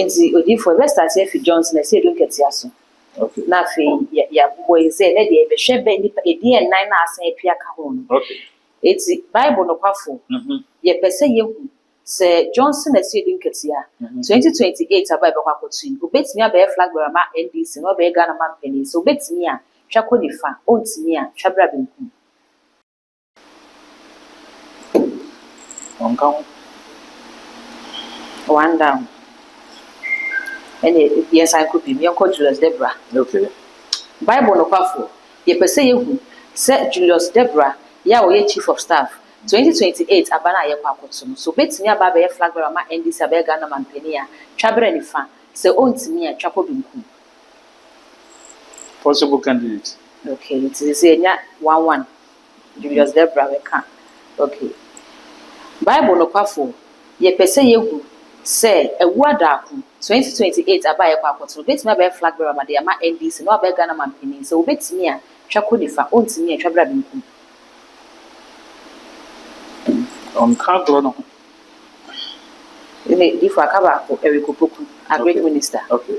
Enti odi for best start here for Johnson Aseidu Nketiah so. Okay. Na fe ya boy say na dey be hwe be nipa edi en nan na asan apia ka ho no. Okay. Enti Bible Nukwafour. Ye pese ye hu se Johnson Aseidu Nketiah 2028 aba be kwa kotu. Obetimi aba flag bearer ma NDC no be Ghana man penny. So obetimi a twa ko nifa, ontimi a twa bra benku. Onka One down. And yes, I could be me uncle Julius Deborah. Okay. Bible Nukwafour. Ye pese ye hu se Julius Deborah ya wo ye chief of staff 2028 abana ye kwa kotu. So betimi aba be flag bearer ma NDC aba Ghana man penny a twa bra nifa. Se ontimi a twa ko benku. Possible candidate. Okay, it is a 1-1. Julius Deborah we can. Okay. Bible Nukwafour. Ye pese ye hu se ewu adaku 2028 abaye kwa akoto betimi abaye flag bearer ma de ama NDC no abaye Ghana man penny so betimi a twa ko nifa ontimi a twa bra benku. Onka gro no. Ine difu akaba ko Eric Opoku a great minister. Okay.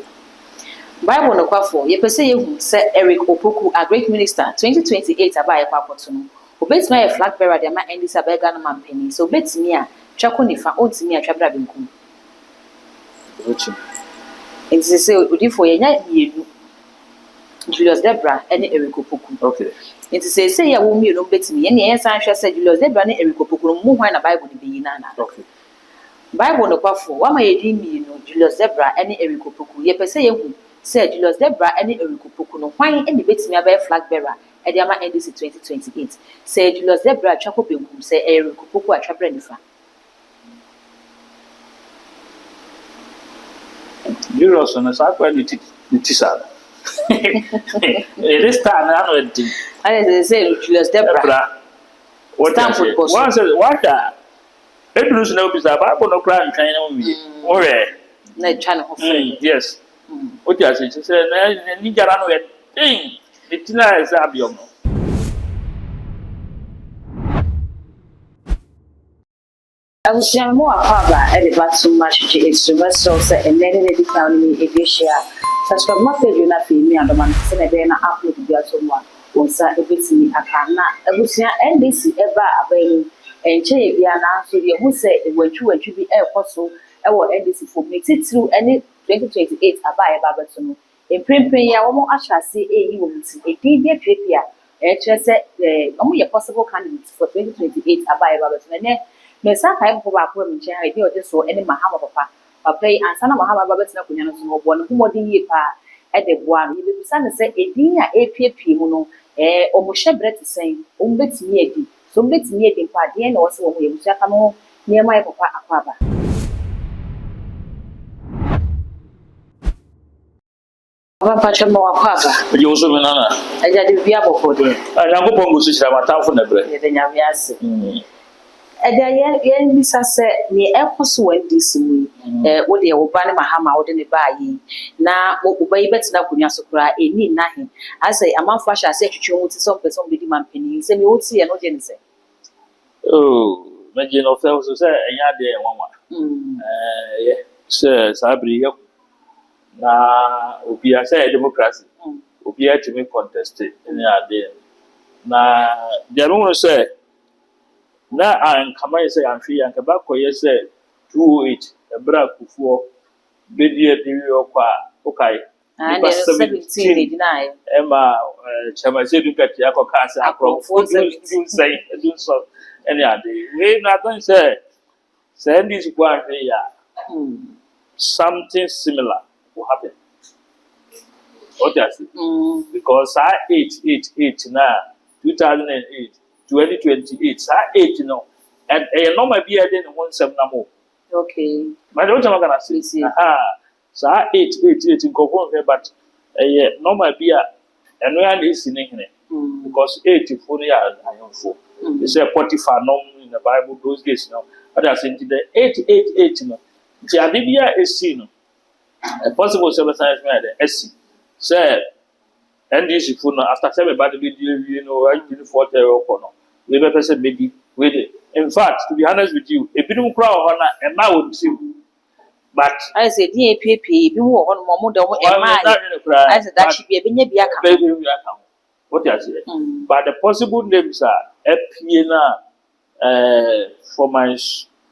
Bible Nukwafour ye pese ye hu se Eric Opoku a great minister 2028 abaye kwa akoto no obetimi abaye flag bearer de ama NDC abaye Ghana man penny so betimi a twa ko nifa ontimi a twa bra benku. Which? It is say Odifo yenya mienu Julius Deborah and Eric Opoku. Okay. It is say ya wo mienu betimi ye ne san hwe say Julius Deborah and Eric Opoku mu hwan na Bible de be na na. Okay. Bible Nukwafour wa ma ye di mienu Julius Deborah and Eric Opoku ye pese ye hu say Julius Deborah and Eric Opoku no hwan e betimi abai flag bearer e de ama NDC 2028 say Julius Deborah twa ko benkum say Eric Opoku atwa bra nifa. Julius on sa kwa ni tisa. This time I know it. And they say Julius Deborah. What Stanford post. One says what Edus no bisa Bible no cry and China me. Ore. Na China ho friend. Yes. What you say na ni jara no it thing. It na is abiom no. I was young more about any but so much instrument so say and then they found me a dish here. Such a method you not me and the man said then upload to get someone once a bit me a can not a busia NDC ever available and Che Viana so you would say when you be air possible our NDC for me through any 2028 abai babatunu. In print ya one more asha say a you a DB tripia and just say only a possible candidate for 2028 abai babatunu. Me sa kai ko ba ko mi chen ha bi o de so ene mahama papa papa yi ansa na mahama baba tina kunya no so no bo no mo din yi pa e de boa no yi be sa ne se edin a epiepie mu no o mo hye bret sen o mo betimi edi so mo betimi edi pa de na o se o mo ye mu aka no ne ma ye papa akwa ba papa pa chemo akwa ba You so me nana. e ja de bia boko de Nyankopon go su chira matamfo na bre. ye de nya wiase Eda ye bisa se ni ekoso wandi simu wo de wo ba ne mahama wo de ne ba yi na wo ba yi betina kunya sokura eni na he ase amanfo ahya se twetwe wo ti so person be di mampani se mi wo ti ye no je ne se Oh, me no fe so say enya de wanwa. Yeah. Se sabri ye na obi a say democracy. Obi a timi contest ni ade. Na de no say na an kama say an fi an ka ba ko ye say 208 ebra kufuo bedi ediwi okwa okai and 17 deny ema chama Aseidu Nketiah ko ka say akrofo say do so any ade we na don say this one here something similar will happen. What you see? Because 888 now 2008 2028 8 no and no might be adding 17 more. okay But what am I gonna say? So 888 in confirm but no might be and we is in here because 84 years I am for. They say Potiphar no in the Bible those days now. But I think the 888 no. The Arabia is seen. A possible seven times the SC. Say and this is after 7 bad video, you know, I didn't 40 or we person maybe with it. In fact, to be honest with you, a bit of crowd and now would see but I said, dear PP, be more on Momo, I said that should be a baby. What I say, but the possible names are Epiena for my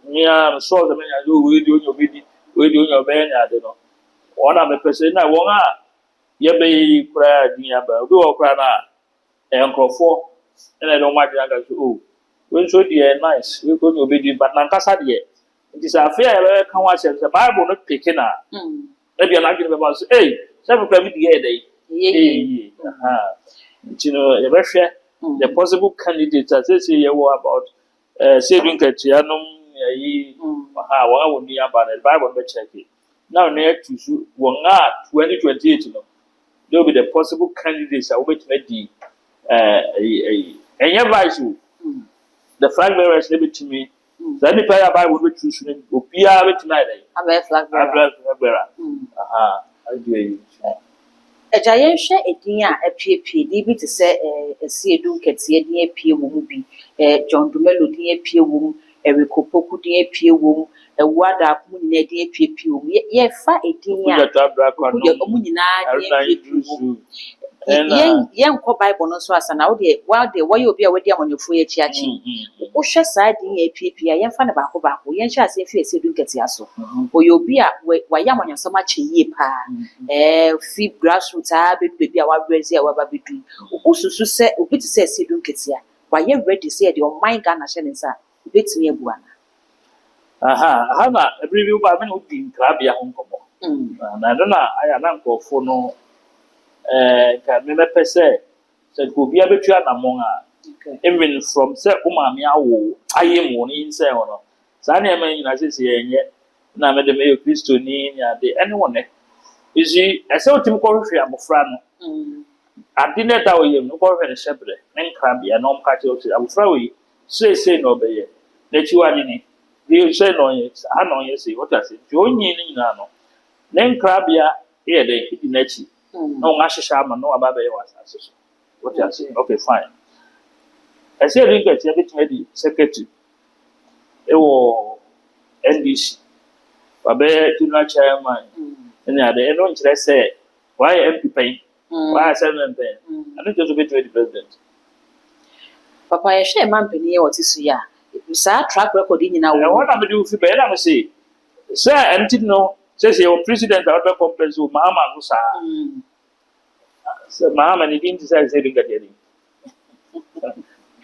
near source. I mean, I do we do your band. I don't know. One of the person I want ye be cry near, but do cry now. Nkwafour, and I don't mind that. Oh, when so dear nice, we could obey, but Nankasa dear. It is a fair can watch the Bible not picking up. Maybe I'm arguing about, hey, several credit the day. You know, the possible candidates as they say about saving Nketiah, one would be about the Bible, but check it. Now, near to 2028, there will be the possible candidates are waiting at the and your advice you the flag bearers never to me. Then the prayer Bible will choose me. Upia with tonight. I'm a flag bearer. I do. A giant share a dear a PP, DB to say a Aseidu Nketiah dear peer womb be a John Dumelo dear peer womb, a Recopoku dear peer womb, a Wada Munina dear peer peer womb. Ye fa a dear Munina. Young Bible no so as an out there, while the way you'll be away on your free chachi. Usha side in a PP, I am fan of Baco, Yen Chas if you say do get yasso. Or you'll be at why yam on so much a year pa. Feed grassroots, baby, our brazy, our baby do. Also, say, bit say, see, do get here. Why you ready to say your mind gun, sir? Bit me a buana. Aha, Hannah, a preview by men would be in Crabia home. And I don't know, I am uncle for no. Can remember say said could be a bit among even from say Umamia, I am one in say or Sanya man as I say yet. Now made the mayor Christo near the anyone. You see, I saw Tim Corfrey, I'm a friend. I didn't tell you no more than a shepherd, and crabby and non catch. I'm sorry, say no be that you are in it. You say no, it's I know you see what I say. Join in no. Then crabia here they hit the netchy. No, Mashama, no about was. What I say? Okay, fine. I said, I get everything secretary. It was NDC. Babe, do not chairman. And the end of the say, why MP pay? Why 7 pay? I think just a bit to the president. Papa, I share man penny what is ya. Sir, track record in our what I'm doing for better, I say. Sir, and no. Says your president, I will compare to Mahama Musa. So Mahama, and he didn't say saving at any.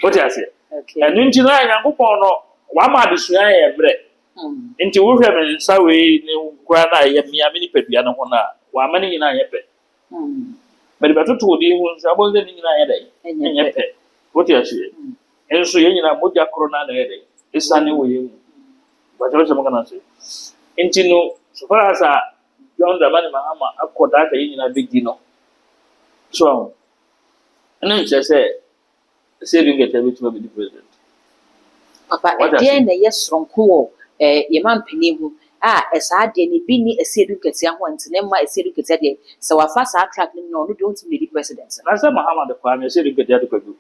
What I say? And in July, I go on one man is bread. Into Wolfram and Sawi, Grana, Yamini Pepiano, one many in a yep. But if I told you, I wasn't in a day, and yep. What I say? And so you know, Moja Corona, it's sunny way. But what am I going to say? Into so far as John the Mani Mahama, I've got that in a big dinner. So, and then she said, saving it every time with the president. Papa, dear, yes, from cool, your man penny, as I didn't be a Aseidu Nketiah once, and then my Aseidu Nketiah, so I fast our track, no, don't be the president. And I said, Mahama, the prime, Aseidu Nketiah to do.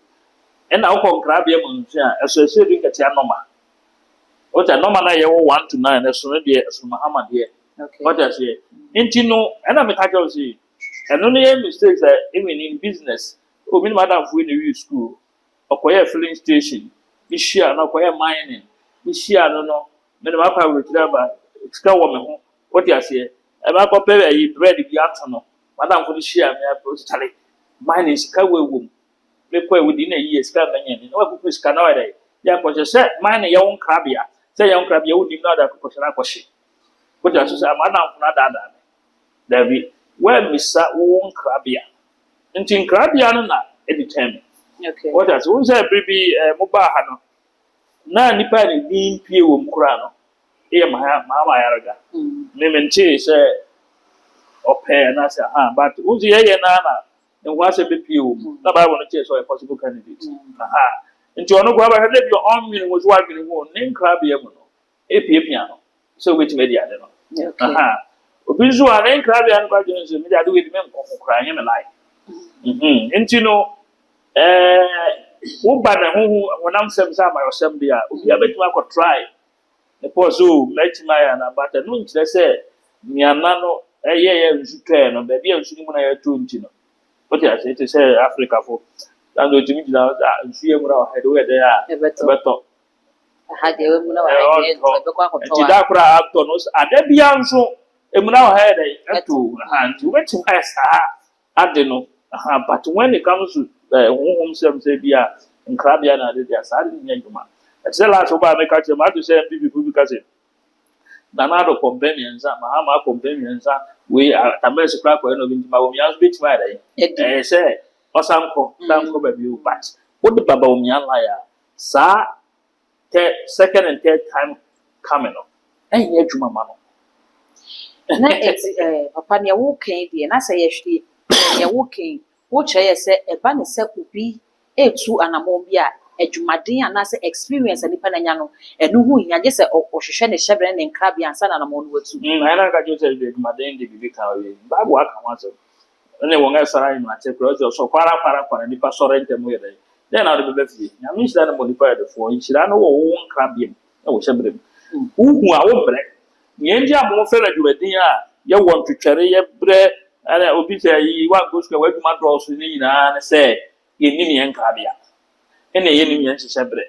And I'll call Grabium as Aseidu Nketiah Noma. What a normal 1 to 9, as soon as Mahama here. What I say, ain't you know, and I'm a catcher, see, and only mistakes that even in business, who mean madam when you school, acquire filling station, be share and acquire mining, be share, no, no, Menamapa will remember, excel woman, what I say, and I prepare a bread in the afternoon, madam for the share, me approach Charlie, mine is Kawa womb, make way within a year, scamming, and no one can know it. Yeah, but you said, mine a young crabia, say young crabia would not have question. What I say, madam, not that. There be where Mr. Won Crabia. And in Crabia, any time. Okay. What I say, baby, Mobahano. Now, Nipa in Pio Crano. Here, my mamma Araga. Memente say, or pair, and I say, but Uzi Nana, and was a bit Pio. Nobody want to chase or a possible candidate. And John O'Grabber had left your arm was wiping the wound, named Crabia, a piano. So which media, I don't know. Visual and Crabian questions, I do with men crying him alive. And you know, who bad who when I'm some myself there, we have to try. The poor zoo, let my but I don't say, Mianano, no, baby, and Sunim when I had 20. But yes, it is Africa for. And the Jimmy now, see him head where they are. But had the woman I Tidakura Aptonos, and then beyond so, Emuna had a two, and you went to I don't know. But when it comes to home self, say, yeah, and Crabiana, they are sadly Yankuma. I tell us about make a matter to say people because it. Nanado companions, Mahama companions, we are a mess crack when of Maomian's bit Friday. I say, or some baby, but what the Babaomian liar, sir, second and third time coming up. And yet, you mamma. na papa ne wokan die na sɛ yɛhwe ne wokan wo kyerɛ sɛ ɛba ne sɛ obi etu anamɔ bi a adwumaden anaasɛ experience a nipa nanya no ɛno ho hia gye sɛ ɔhwehwɛ ne hyɛbrɛ ne nkra bi ansa na anamɔ no watu Ana ka gye sɛ adwumaden de bibi ka we Bible aka ho asɛm ne wɔn asara no ate kro so kwara nipa sɔre ntɛm yɛ dɛ then na de bɛbɛ fie nyame hyira no mo nipa yɛ de fo nhyira no wɔ wo nkra bi na wo hyɛbrɛ uhu a wo brɛ Yenji amo fɛ adwumaden a yɛ wɔ ntwetwɛre yɛ brɛ ana obi sɛ yi wa go school wadwuma dɔɔso ne nyinaa ne sɛ yɛnim yɛn krabea ɛna yɛnim yɛn hyehyɛ brɛ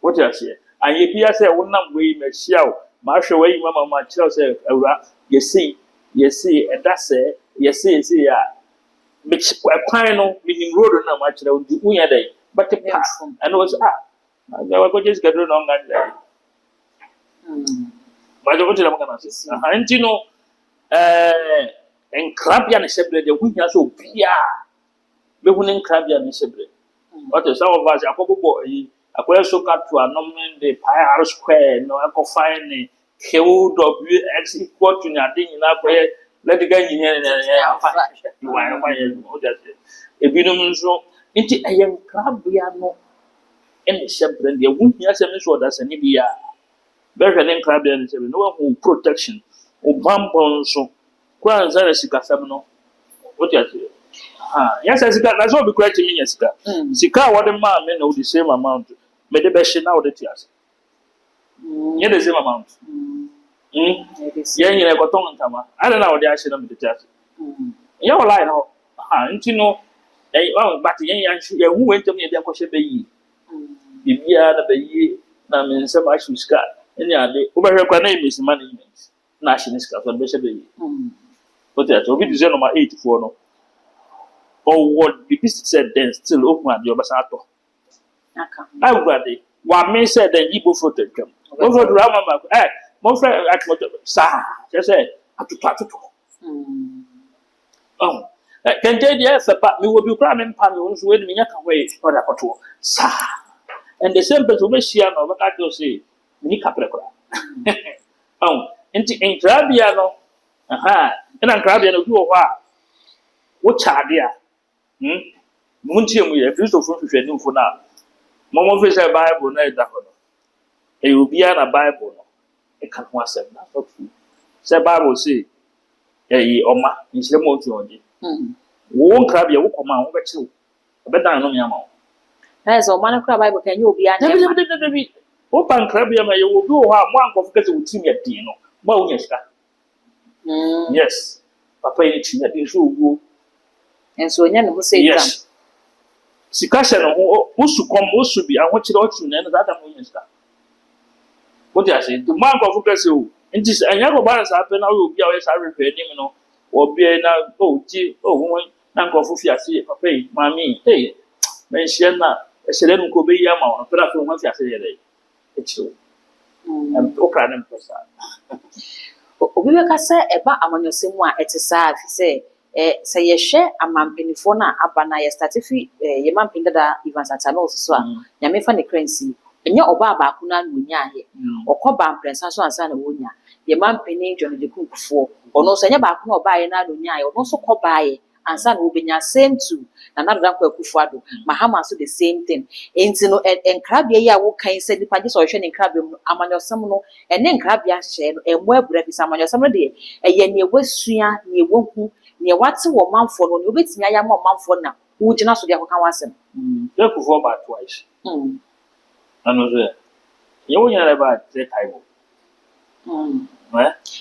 wote aseɛ anyɛ bia sɛ wonam wei mahyia wo mahwɛ wei mama kyerɛw sɛ awura yɛsei ɛda sɛ yɛsei a kwan no minim road na ma kyerɛw ndi unya dɛ but pa ɛna wo sɛ na wakɔgye sikaduro na ɔnga dɛ Bajo wote na maka nase. Nti no enkrabia ne sebre de hunya so bia. Be hu ne enkrabia ne sebre. What is some of us akobobo yi akoye so ka to anom de pi r square no akofine ne KWX equal to na de nyina akoye let the guy nyina ya fa. You o just ebinum nso nti enkrabia no ene sebre de hunya se me so da se ne bia. Better than Crabby and seven, no one protection or bamboo so. Quite as a casam no. What you say? Yes, as that's all be quite to me, yes, Sika, what a man may know the same amount. Made the best now the tears. Yet the same amount. Yeah, got on Tama. I don't know what they are saying the tears. You're lying out. And you know, but who went to me at the Akosha Bay. If you are the Bay, I mean, so much we scar. Any other over her name is management. National Scar from Bishop. But that's what we deserve number 84 no. Or what the business said then still open at your basato. I would rather what may say then you go for the come. Over the Rama, my friend, I can just say, I to talk to. Oh, can tell you, yes, but we will be cramming panels when we can wait for a photo. Sa. And the same person will share over that you'll say. Ni kaprekora. Nti enkrabia no ena enkrabia no bi wo hɔ a wo chaade a muntie mu yɛ Christopher hwehwɛ ni mfo na momo fe sɛ Bible na ɛda hɔ no obia na Bible no ɛka ho asɛm na fafu sɛ Bible say ɔma nhyɛ mo otu ɔgye wo enkrabia wo kɔma wo bɛkyew ɔbɛdan no me ama wo na sɛ ɔma no kora Bible kan yɛ obia nyɛ Open crabia may you do one confess with Timmy at Dino. Monisca. Yes. Papa in China didn't go. And so Yan will say yes. Sikasha who should come most should be I want you to know that Monisca. What I say, the mark of Gasso, and this and Yago balance happen, I will be always I repair him or be now one Nanko Fufia say, Papa, mammy, hey, mention that a Selene could be Yama, but I don't want to say. It's true. And okra them person. Obi bɛka sɛ ɛba amanyɔsɛm a ɛte saa sɛ sɛ yɛhwɛ amampanifo na aba na yɛstarte fi yɛ mampani dada Evans Atano so a nyame fa ne kransi ɛnyɛ ɔba baako na wonya ayɛ ɔkɔ ba mprɛnsa so ansa na wonya yɛ mampani John de Nukwafour ɔno so ɛnyɛ baako na ɔba ayɛ na wonya ayɛ ɔno so kɔ ba ayɛ ansa na wobenya same to na nada Nukwafour ado Mahama so the same thing enti no enkrabea yi a wo kan sɛ nipa gye sɛ ɔhwɛ ne nkrabea mu amanyɔsɛm no ɛne nkrabea hyɛ no ɛmo abura bi sɛ amanyɔsɛm no de ɛyɛ ne wasua ne wahu ne wate wɔ manfo no ne obetimi aya ma manfo na wo gyina so de akɔka wasɛm Nukwafour ba twice ano so ye wo nyara ba three time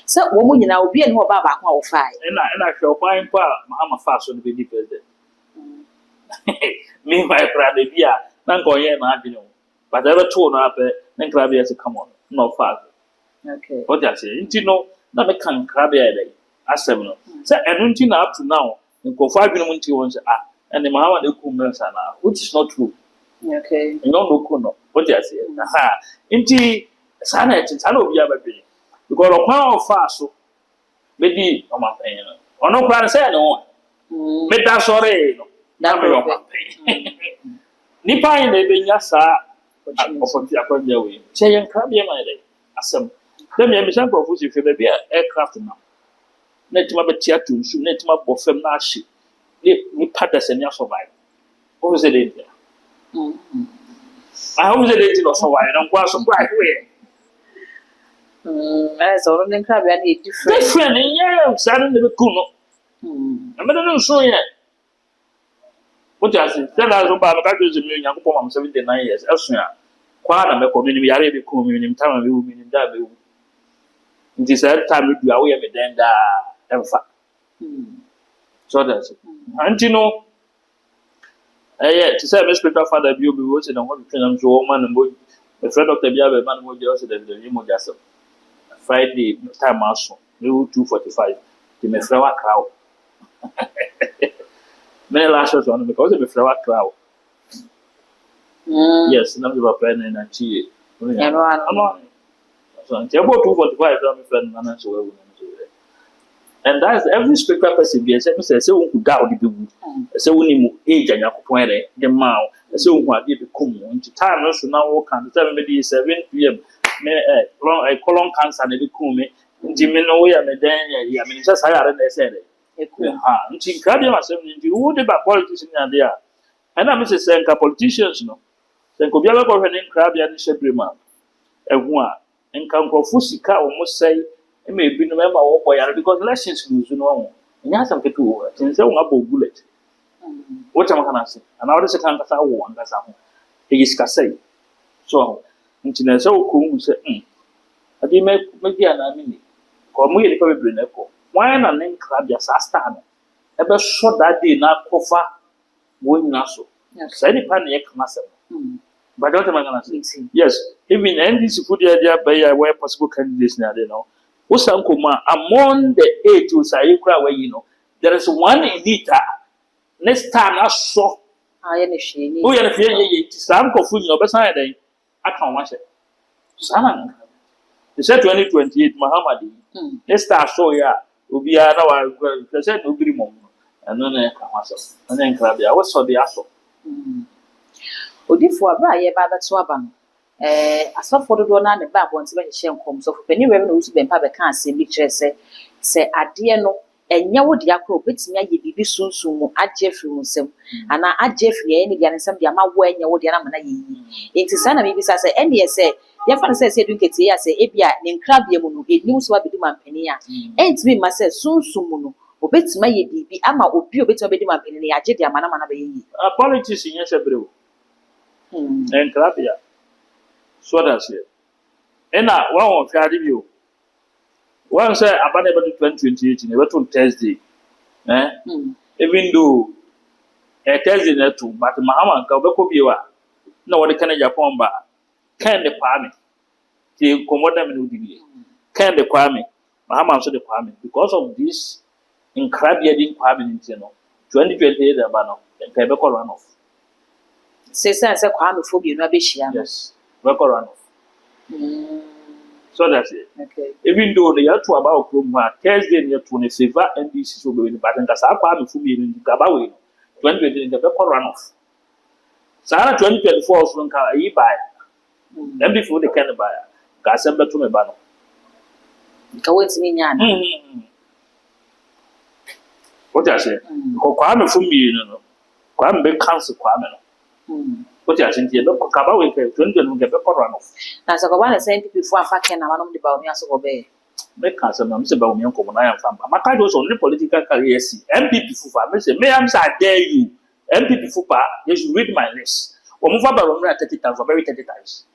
So, woman, now be and what Baba qualify. And I shall find Mahama fast on the baby president. Me, my brother, dear, not going in, but ever told up, then Crabby as a come on, no father. Okay. What I say, you know, not a can Crabby a day, as seven. So, and until up to now, and go 5 minutes once, and the Mahama de Kumasa, which is not true. Okay. You don't know what I say. Aha, indeed, Sana, I know we have a bit. Because of power of fast, so maybe on my pain. Or no plan said no. But that's already no. Nipa in the Binyasa of the way. Say, and crabby my day. As some. Let me have a sample of which if you may be an aircraft now. Let him have a chair to shoot, let him up for fem nashi. We patters and your survive. What was it? I was a little so I don't want some right way. As only crab and eat different. Different, yeah, suddenly the kuno. I better not show yet. What I said, tell us about the countries in young woman 79 years, elsewhere. Quite a community, Arabic community in time, we will be in that. It is that time we do away with them, and fact. So that's it. And you know, to say, Miss Peter Father, you be watching and what to train them to woman and boy. A friend of the Bible, man, who just said the name of Jassel. Friday, time also, new 2:45. The Mefrawa crowd. Many lashes on because of the flower crowd. Yes, number of pen and a cheer. So, about 2:45, I'm friend, and that's every spiritual person. Yes, I say, so who doubt the people. So, when you age and you point the mouth, so what did become into time also now walk and 7 p.m. Long a colon cancer and become me. Jimmy, no way, I'm a day. I mean, just higher than they said. Nketiah myself into who did about politicians there. And I'm saying politicians, no. Then could be able to go and crab and shepherd. And one and Nukwafour sika almost say it may be no member of boy because elections lose no. And yes, some people and say, "Oh, bullet." What am I going to say? And now this is a cancer one that's a he is Cassay. So, into so cool, say, I did make an enemy. Come with the probably never. Why not name crab your sastan? Ever shot that day now cover going naso. Say the panic master. But what am I going to say? Yes, even NDC put the idea by where possible candidates now, you know. Usankuma among the 8 to Sayukra, where you know, there is one elite. Next time I saw, I am ashamed. Oh, yeah, some coffee, your best idea. I can't watch it. Sana. They said 2028, Muhammad. Next time I saw ya. Ubi ya na wa present ubiri mom eno na ka waso na nkra bia wo so de aso odifo abra ye ba beto aba no asofo dodo na ne ba bonti be hye nkom so pani we na usu be mpa be kan ase bi kire se ade no enye wo de akro betimi aye bibi sunsun mu agye firi mu nsem ana agye firi ye ne dia nsem dia ma wo enye wo de na mana ye yi enti sana mi bi sa se ene ye se ya fa se Aseidu Nketiah se ebia ne nkrabia mu no enim so abedi mampani a entimi ma se sunsun mu no obetima ye bibi ama obi obetima bedi mampani ne agye dia mana be yi politics yin sebrewo nkrabia so that's it ena wa won fi ade bi o one say abane be 2028 ne beto Thursday even though Thursday na too but Mahama ka obekọ biwa na wode kana Japan ba kan de kwame ti komoda me no dibi kan de kwame Mahama so de kwame because of this incredible din kwame nti no 2028 da ba no ka be ko run off se kwame fo bi no abehia yes be ko run off so that's it okay even though they are to about Oklahoma Thursday near to favor NDC so be but nka sa kwame fo bi no ka ba we 2028 be ko run off Sara 2024 so nka yi ba them before they can buy ka assemble to me ba no ka wetimi nya na what I say ko kwame fo mi no kwame be cancel kwame no what I say tie no ka ba we ka 20 no get be run off na so ko ba na send people afa ken na manom de ba omi aso ko be cancel na me say ba omi ko mo na ya fa ba maka just on the political career see MPP fu fa me say me am say dare you MPP fu pa you should read my list o mo fa ba ro na 30 times or very 30 times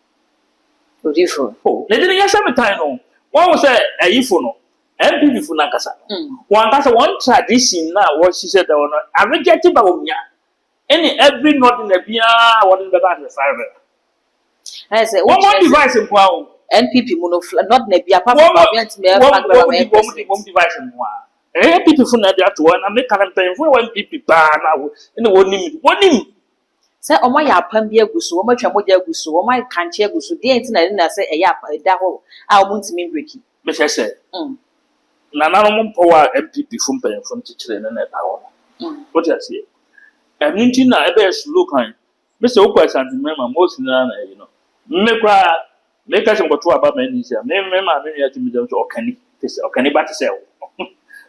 beautiful oh they didn't hear some time no One was a ifuno, MPP Funakasa. One has one tradition now, what she said, I rejected Baumia. Every not in the Bia, what in the back of the fire. I say, one more device in Wow. NPP not Nebia, Papa, one device in Wow. MPP Funaka to one, I make a campaign for one PP now in the one name. Say, oh, my Pambia Gusu, much a moja Gusu, or my cancher Gusu, the internet, I say, a yap, a double, I won't mean Ricky. Which I said, Nana power MPP from teaching and that hour. What I say? And Nintina, I best look on Mr. Oquas and remember most make us go to about many years. Remember, many to me, or can he but sell?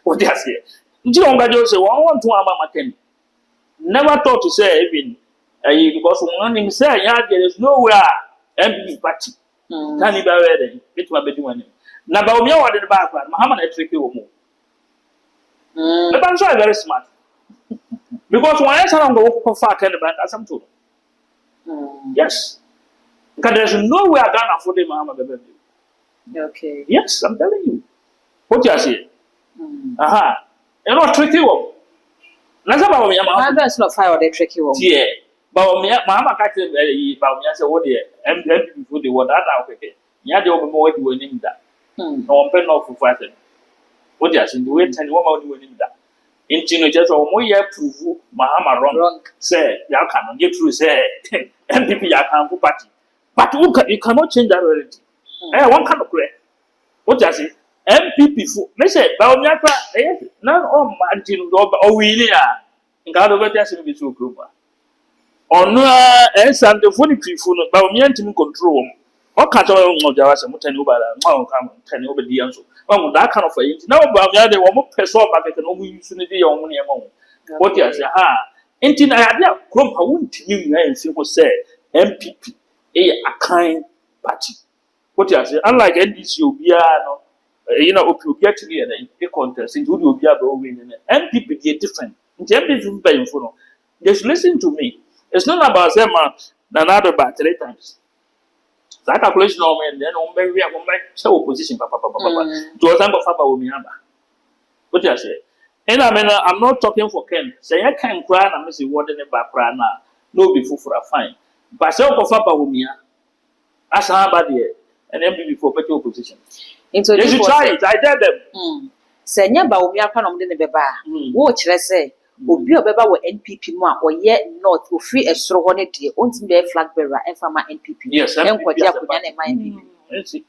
What I say? You don't got say, want to Ama Kenny. Never thought to say, even because one him say, there is nowhere MPP party. Can he be ready? It will be doing it. Now, we are in the background. Muhammad is tricky or more. But I'm sorry, very smart. Because when I said I'm going to far tell about as I'm told. Yes. Because there's nowhere Ghana for them, Muhammad. Okay. Yes, I'm telling you. What you are saying? Aha. You're not tricky one. Let's about me. My best not fire the tricky one. Yeah. But me, Muhammad can't say, about me, I said, what the MP before the one that out again. You had the open more to win that. No one pen off for fighting. What you are saying? The way 10 woman winning that. In Chino, just or more year prove Mahama wrong. Say, you cannot get through, say, MPP, you can't put party. But you cannot change that already. One kind of clear. What you say? MPP, they say, Baumyaka, none of Martin or Willia. In God of it, be so group. Or no, and the funny people, Baumian to control. What can't all know there was a Mutanuba, Mount over the answer. Oh, that kind of thing. Now, Bavia, they were more persuaded by the only unity or money among. What you say, ain't in idea, Crump, I wouldn't you and simple say, MPP, a kind party. What you say, unlike NDC, you know, you get to be a contest, it would be able to win. MPP is different. MPP paying for. Just listen to me. It's not about them, another about 3 times. That calculation of men, then on very show position, Papa. To example, Papa will be number. What you say? And I mean, I'm not talking for Ken. Say, I can't cry and miss what in the background now. No before for a fine. But so, Papa will be as somebody and then before better position. So you should try it. I tell them. Say, never will be a pan on the Beba. Watch, let's say. Obi obeba wo NPP mu a oye north ofri esoro ho ne de onti be flag bearer en fama NPP yes en kwadia kunya na man NPP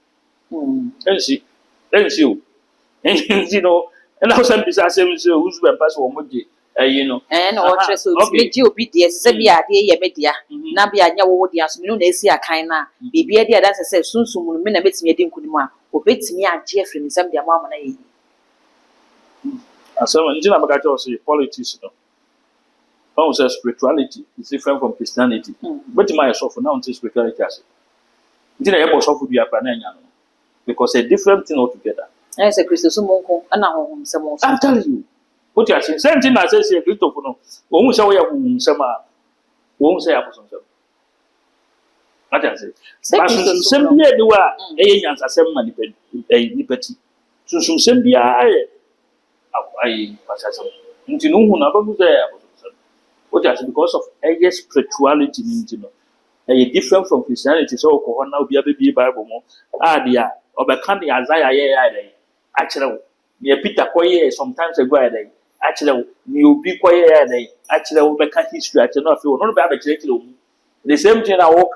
you know and how some people say who's been pass wo moje you know and o tre so meji obi de se bia de ye media na bia nya wo de aso no na esi akan na bibia de da se sunsun mu me na betimi edi nkunimu a obetimi age afri nsam de amama na ye. So, in General, say politics, no. Say spirituality is different from Christianity. But my suffer now until spirituality. Didn't suffer be a panana because a different thing altogether. I say Christus Monko, and now some. I'm telling you. What you are saying, same thing as I say, Christopher, no. Won't say some, won't say Apostle. What I say, but some year do a young as some money, a liberty. So, some be I pass into no one about there. What is because of a spirituality means a different from Christianity. So, now be a baby Bible more. Dear, or by candy Isaiah, actually, near Peter Coye sometimes a guy, actually, you be quiet, actually, over history. I cannot feel not about the same thing. I walk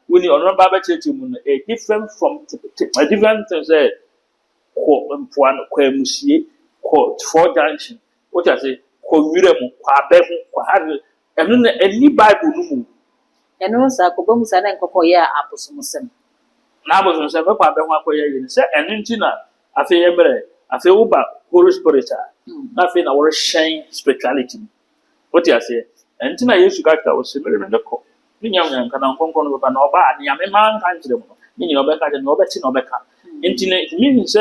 when you are not about a different from a different say, quote 4 junction. What I say, Quiremu, Quabehu, and any Bible no. And also, Cobomusana and Cocoya Apostle. Now was on several Quabehu, and Intina, I feel about Holy Spirit, nothing our shame spirituality. What I say, and Tina used to get that was similar in the court. Young can unconquer with an oba, Yaman country, meaning Obeka and Robert in Obeka. Intimate means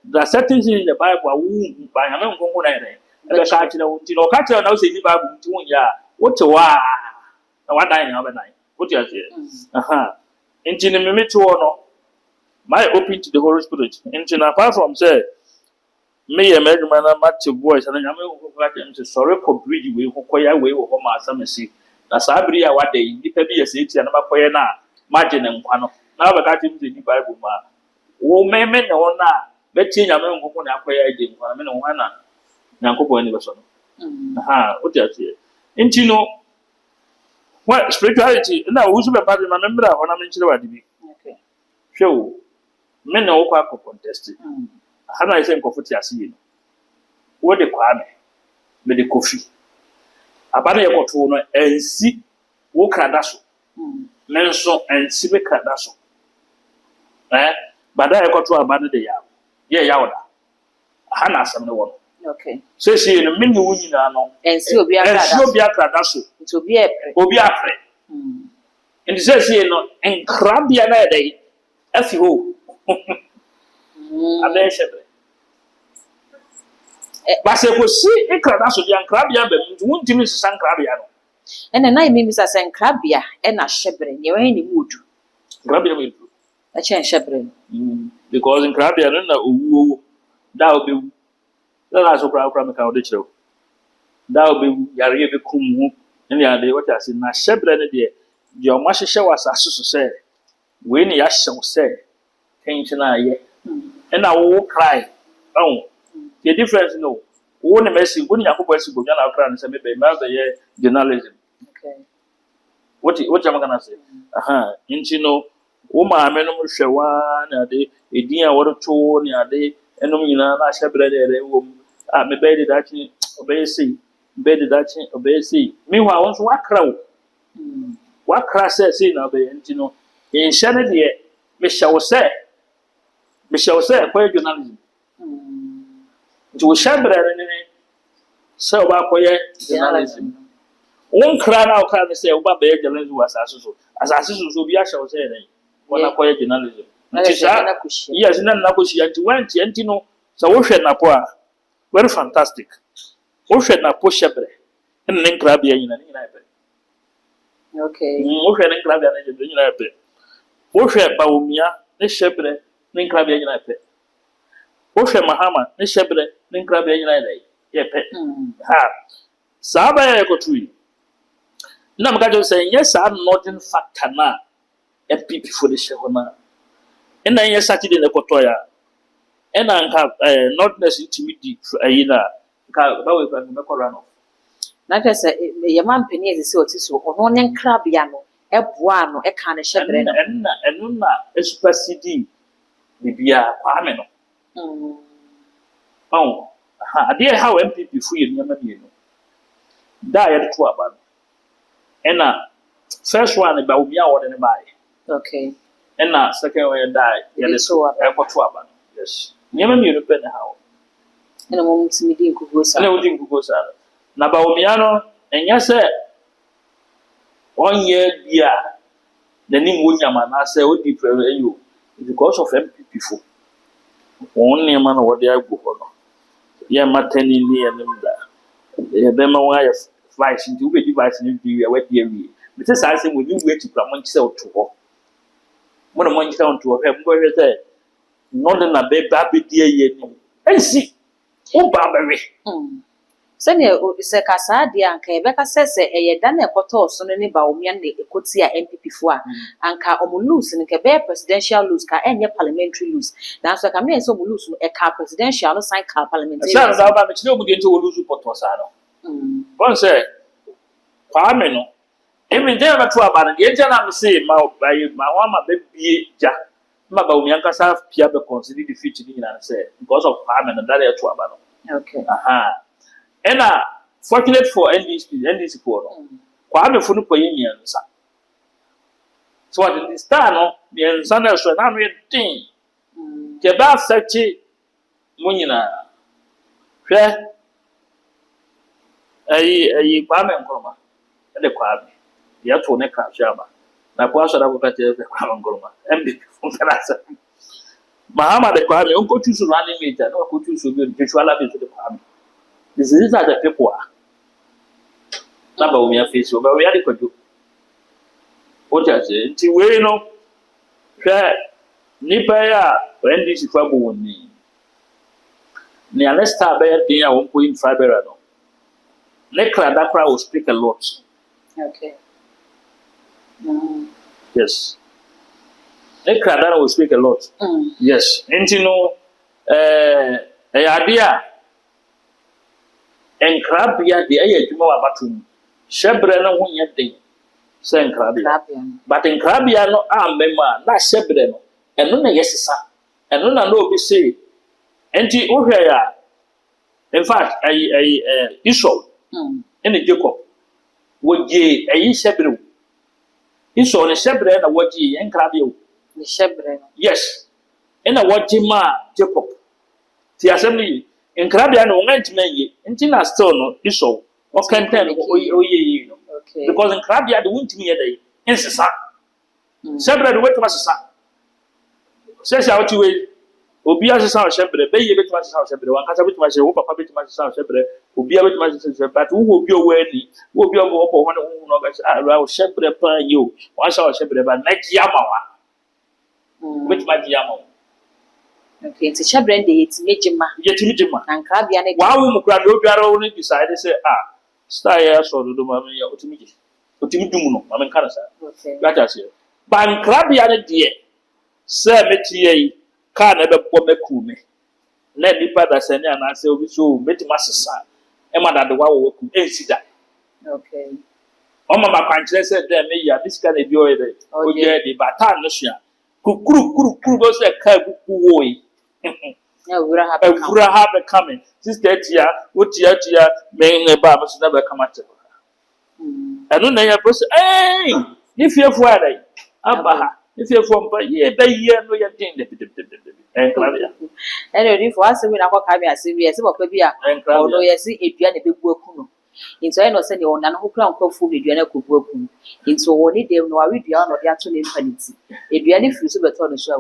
the certain things in the Bible are wound by a non component. And the catcher now say the Bible to ya. What's a wah? What dying overnight? What you say? Aha. Intimate to honor. my open to the Holy Spirit. And apart from say, me a man, massive voice, and I'm going to sorry for bridge we require way of home as some see. That's Abria what day, depending as it's an Apoyana, Margin and Quano. Now I got him to the Bible. Oh, men or not, betting a man who can acquire it. I mean, one. Nyankopo any person. What you say? And you know what spirituality now who's be part of my member when I'm in Chile. Okay. Show men no kwa contest. How I say coffee see. What the kwame me the coffee. Abana yako to no ensi wo kradaso. Menso ensi be kradaso. Bada yako to abana de ya. Ye yawoda. Hana asam ne wono. Okay. So she in a mini winning no. And see obi akra so. It will be a pre. Obi apre. And says she no en krabia na dey. Afi ho. Abe shebre. Ba se ko si e krada so dia krabia ba mu wuntimi san krabia no. And na me bisa sen krabia e na shebre. Nye wen ni mudu. Krabia me do. A chen shebre. Because in krabia no na owu da obi that's what I'm going to do. That will be Yari Kumu, and the other what I said. Now, Shebra, your master was as to say, when you shall say, Can't ye? And I will cry. Oh, the difference no. One message, when you have a question, go down our crown and say, maybe master ye journalism. Okay. What am I going to say? You know, Oma, men of Shawan, a dear water tour near day, and no, I Shebra. Me bed that obey see, bed that obey see. Meanwhile, once what class says in obey, you know, in Shanady, me shall say, quite journalism. To Shabra and so about journalism. One crown out can say, what bear journalism was as will be, I shall say, when I quiet journalism. Yes, none of us yet went, and you know, so ocean Napua. Very fantastic. Ocean na poshebre. And then crabia in an inape. Okay. Ocean and crabia in an inape. Ocean Baumia, the shebre, then crabia in inape. Ocean Mahama, the shebre, then crabia in inape. Yepe. Ha. Saba eko tui. Now I'm saying, yes, I'm not in fact, na. And people for the Shehona. And then yes, Saturday in the Kotoya. And I have not necessarily Aina. Not as a man penny is so on one crabiano, a buano, a can of shepherd, and Nuna Espacidi, Libia, Pameno. Oh, I dear how MPP free in Yamano. Die at 12. And first one about me out and buy. Okay. And second one die, yeah, so I got 12. Yes. Never knew the pen how. And a moment to me, Kugosa. And I would think Kugosa. Nabaomiano, and yes, sir. 1 year, yeah. The name William, I say, would be you because of MPP before. Only a man or what they are good. Yeah, Matani near them there. The Bema wife flies into the device in the wet year. Mrs. I say, will you wait to promote yourself to her? One of my count to have go there. Not in a baby dear, and see, oh, Barbary. Send you, Secasa, dear, and Quebec says a done a photo son any Baumian, the Cotia MPP for, and Car Omulus and Quebec presidential lose, car and your parliamentary lose. Now, so come in so lose a car presidential, sign car parliamentary. Sounds about it, nobody to lose Potosano. One say, Parmeno. Every day I'm about it, I'm saying, my mama baby, Jack. Mabaumyanka sa pia be consider the future in and say because of harm and that to abano. Okay. And fortunate for NDC for Kwame Funu Poyemiansa. So at this time, the Ansana so now we think. Keba Sachi Munina. Fair. A Kwame and Kroma. And the Kwame. The actual neck shama. Na kwa shara kwa tete kwa ngoma MVP funkanasa Mahama de Kwame unko choose running mate no ko choose obi virtual base de Kwame this is that the people are na ba omi afesi oba we ade kwajo o cha se nti we no hwe nipa ya NDC fa bo woni ne alesta be dey a 1.5 bera no ne krada kra will speak a lot. Okay. Yes. Ne krada will speak a lot. Yes. Enti no ade enkrabia de adwuma wa batum shebre no ho nye den se enkrabia but enkrabia no amema na shebre no eno na yesesa eno na obi say enti ohwe ya in fact Esau ene Jacob woje shebre Esau ne shebre na woje enkrabia ni shebre no yes ena woje ma Jacob ti asemi enkrabia no ngantime enti na still no Esau o kenten oye no because enkrabia de wuntimi ye dey ensesa shebre de wetu asesa sesa oti we obi asesa o shebre be ye betu asesa o shebre wan kasa betu asesa wo papa betu asesa o shebre obi betu asesa but wo obi o wani wo obi o bo ho no ga ara o shebre pa yo wa sa o shebre ba na ji amawa betu ma ji amawa. Okay, it's shebre de yetimi jima enkrabia ne wa wo mu kra do biara wo ne decide say style ya so do ma me ya otimi dum no ma me kana sa okay gata se bankrabia ne de se metie yi ka na be bo meku me na nipa da se ne ana se obi so metima sesa e ma da de wa wo ku ensida okay o ma ma kwankyere se de me ya biska na bi o ye de o je de bata no sua kuru go se ka gugu wo yi Evura have coming. Sister Tia, what tia main ba must never come at. I don't know your person. Hey, if you're Friday, Abaha, if you're from ye by year, no, you're doing and Claudia. And for us, we are not coming as serious about Pabia, although you see a piano big work. Into I know send you on an who crown food, you are cook work. Into only they know I read the honor of the actual infinity. If you are any few to the show,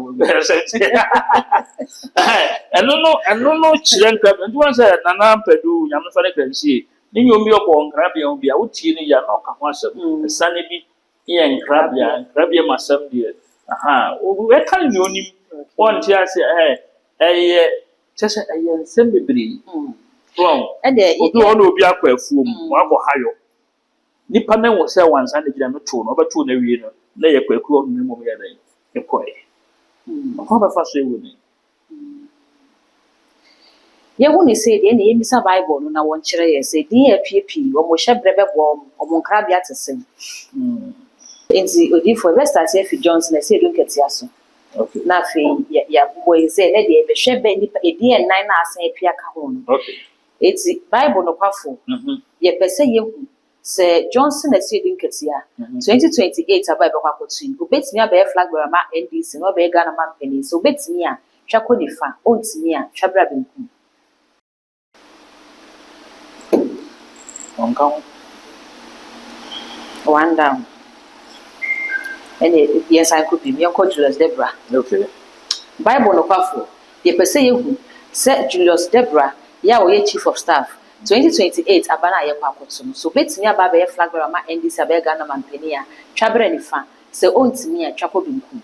I don't know, children, and once I Nana Pedu, Yamafana can see. Then you'll be upon Crabia, be out in your knock once a sunny be here and Crabia must some dear. Aha, where can you only one tear say, just a semi wrong. And there you don't be up a fool, Marco Hayo. Nipa men will say once and the Jamaton over 2 near lay a quick room in the coy. How about first say with me? Ye woni say de na yemisa Bible no na won kire ye say de apiepie o mo hyebre bebo o mo nkrabia tesem enti odi for best at if Johnson na say do Nketiah so okay na fe ya boy say na de be hwebe nipa edi en nan na asan apia ka ho no okay enti Bible Nukwafour ye pese ye hu say Johnson na say do Nketiah 2028 abai be kwa kotu obetimi abai flag bearer ma NDC no be Ghana man penny so obetimi a twako nifa ontimi a twabra benku one down. And yes, I could be me uncle Julius Deborah. Okay. Bible Nukwafour. The per se you said Julius Deborah, ya we chief of staff. 2028 abana ye kwakotum. So bet me aba be flag bearer ma NDC abe Ghana man penia. Twabra nifa. Se ontimi a twako binku.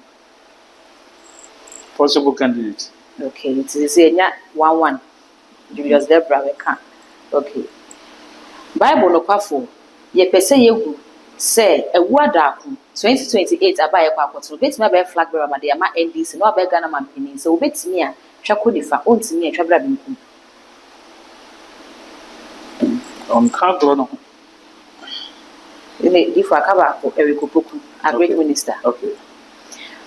Possible candidate. Okay, it is say 1-1. Julius Deborah we can. Okay. Bible Nukwafour. Ye pese ye hu say ewu adaku 2028 abaye kwa akoto betimi abaye flag bearer ma de ama NDC no abaye Ghana man pini so betimi a twako nifa ontimi a twabra binku on cardro no ene difu akaba ko Eric Opoku a great minister. Okay.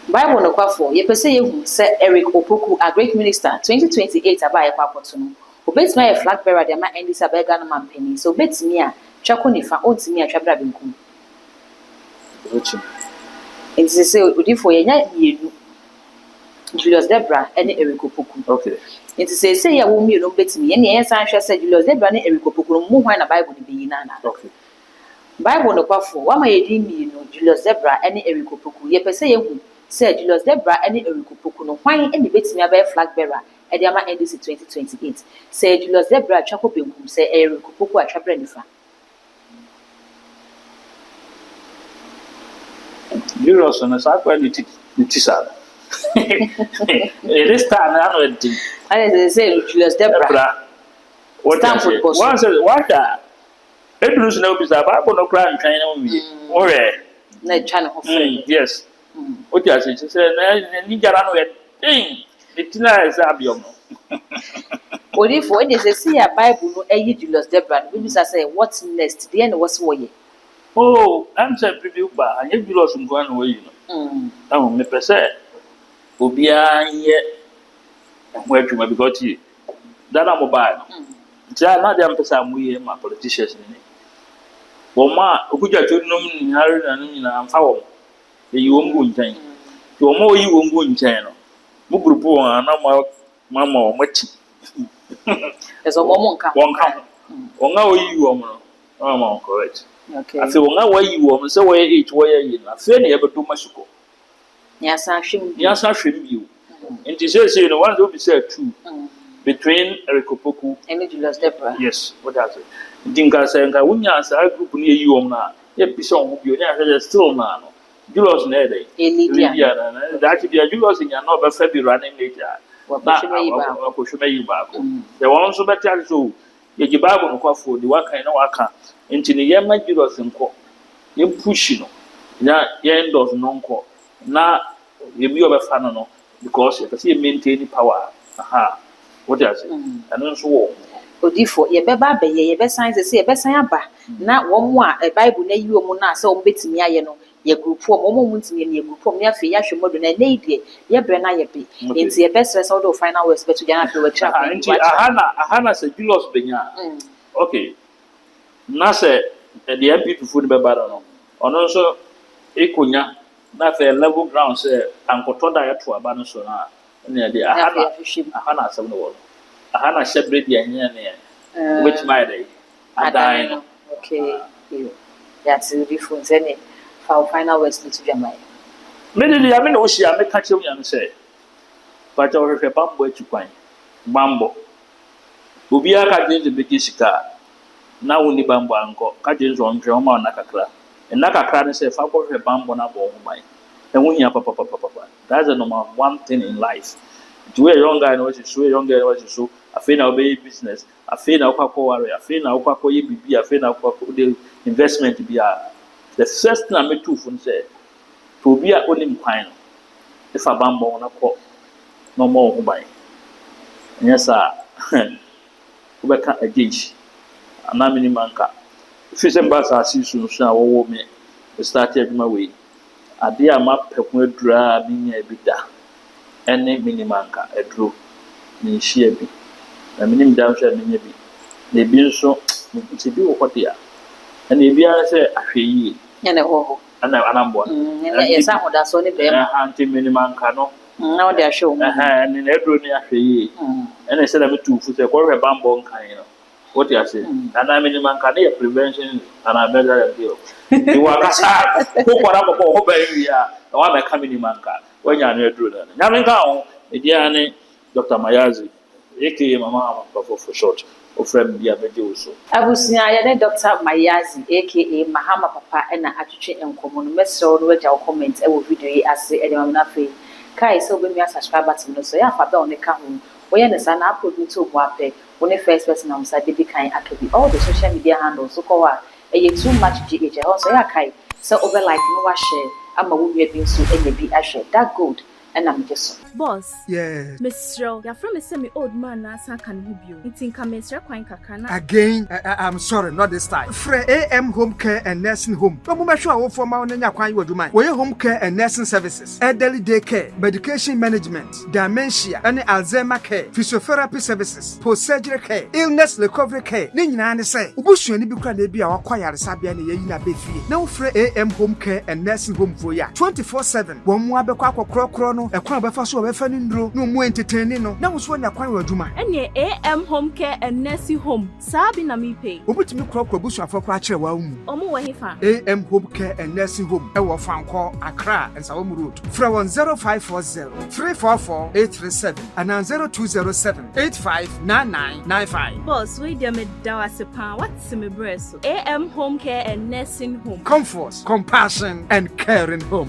Bible Nukwafour ye pese ye hu say Eric Opoku a great minister 2028 abaye kwa akoto no obetimi abaye flag bearer de ama NDC abaye Ghana man pini so betimi a twako nifa ontimi a twabra binku and say odi for yenya mienu Julius Deborah and Eric Opoku. Okay. It say ya wo mienu betimi ye ne san hwe say Julius Deborah and Eric Opoku mu hwan na Bible de bi na na. Okay. Bible Nukwafour wa ma ye di mienu Julius Deborah and Eric Opoku ye pese ye hu say Julius Deborah and Eric Opoku no hwan e betimi abai flag bearer e de ama NDC 2028 say Julius Deborah twako benkum say Eric Opoku atwabra nifa. Julius on a sakwa ni tisa. This time I know it. I say Julius Debra. What I say? Once what it was no bizarre, but no crime China on me. Or China. Yes. What I say? She said, Nigarano thing. The Tina is Abion. What if when you see a Bible, a Julius Debra, we say, what's next? The end was way. Oh, I'm saying preview bar, and if you lost some going away, you know. Oh, me per se. Obia yet where to maybe got you. That I'm mobile. Not the person we my politicians in it. Well, ma, who got you know, Harry and I'm foul. You won't go in time. To a more you won't go in channel. Mugupu and no mamma, much. There's a woman come. One come. One hour you woman. Oh, correct. Okay. I feel one way you woman, so way each way in. I feel never too much to go. Yes, I should. Yes, I should you. And to say, the one who be said too. Between Erikopoku and Julius Debra. Yes, what does it? Dinka saying, I wouldn't answer a group near you on now. Yet be some of you still man. Julius Nede. That should be a Julius in your novel February running later. What push you back? There were also better so. Yet your Bible Nukwafour, the work I know I can. Into the Yama Julius and Co. You push you. Now, you end of non co. Now, you be of a fan because you can see maintain power. Aha. What else? And also, Odifo, ye beba be ye be signs say ye be sign aba. Na wo mo a Bible na yi wo na say wo betimi aye no ye group wo mo muntimi ye group wo ya fe ya hwemodo na na idie ye bre na ye be. Enti ye be stress all the final words but you na fe we trap. Enti ahana say Julius benya. Okay. Na say the MP fu ni be ba no. Ono so ekonya na fe level ground say ankoto da ye to aba no so na. Ahana asem no wo. Ahana shebre dia nya ne. Which my day. Adine. Okay. That's the difference any for final words to Jamai. Many I mean Oshia me catch you and say. But our bambo to kwai. Bambo. Ubia ka je be kisika. Na woni bambo anko. Ka je zo ntwe o ma na kakra. And na kakra ne say fa ko hwe bambo na bo ho mai. And when you papa. That's the number one thing in life. To a young guy, no, so a young guy, so I feel now be business. I feel now worry. I feel now BB. I feel now the investment be the first thing I make two from say to be a only pine. If a bamboo on a call, no more who buy. Yes, sir. We can't engage. And I'm in manka. If you send back our season, so me started my way. I dear map per dra being a bit da. Any minimanka a drew in sheer be. A minim downshire maybe. They be so to do what they are. And if you say, I feel and a ho and I'm one. Yes, I would have only be a anti minimanka no. Now they are showing and in every near ye. And I said, I'm two for the quarter bamboo kind. What you are saying, and I mean, man can hear prevention, and I better deal. You are a who baby, the one I come in manka when you are near Drudan. Yamika, Ediane, Dr. Mayazi, aka Mamma for short, or friend Biabejoso. I was near Dr. Mayazi, aka Mahama Papa, and I actually in common message, which I'll comment every video as say, and nothing. Kai so when we are subscribers to know, so yeah, for on the come. We understand I put me to Wape when the first person on side be kind actually all the social media handles so call too much GH also yeah kai so over like no share I'm a woman being so and be I share that good and I'm just boss yeah Miss Shro you're from a semi old man na san can help you it think I'm Mr. Kwan kakana again I'm sorry not this time Fre AM home care and nursing home no mo sure for ma onya kwan you do man we home care and nursing services elderly day care medication management dementia and Alzheimer care physiotherapy services post surgery care illness recovery care ni nyina ne say obusu ani bi kra na bi a wakwayare sabia na yayi na be fie na Fre AM home care and nursing home for ya 24/7 wo mo abekwa akokrokro no ekwan befa so befa ni ndro no mo entertain no na wo so nya kwan wa duma ene AM home care and nursing home sabi na mi pay obutimi krokro busu afokro a kire wa umu omo wo hefa AM home care and nursing home e wo fanko Accra and Sawom road fra 0540 344 837 and 0207 859995 boss we dey me dawasepa what's me breast AM home care and nursing home comfort compassion and caring home